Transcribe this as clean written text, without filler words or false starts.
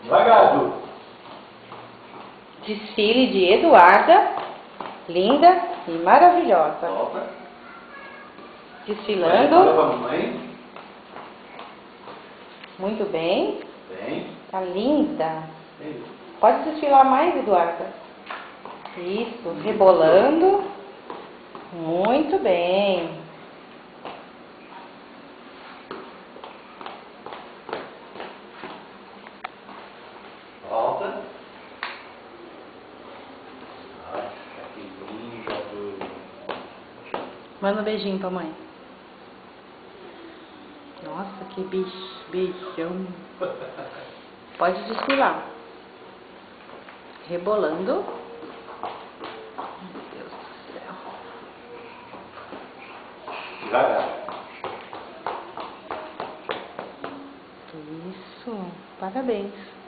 Devagar, Du. Desfile de Eduarda, linda e maravilhosa. Volta. Desfilando. Olha pra mamãe. Muito bem. Bem. Tá linda. Bem. Pode desfilar mais, Eduarda. Isso, rebolando. Muito bem. Volta. Nossa, que linda, Du. Manda um beijinho pra mãe. Nossa, que beijão. Pode desfilar. Rebolando. Meu Deus do céu. Devagar. Isso. Parabéns.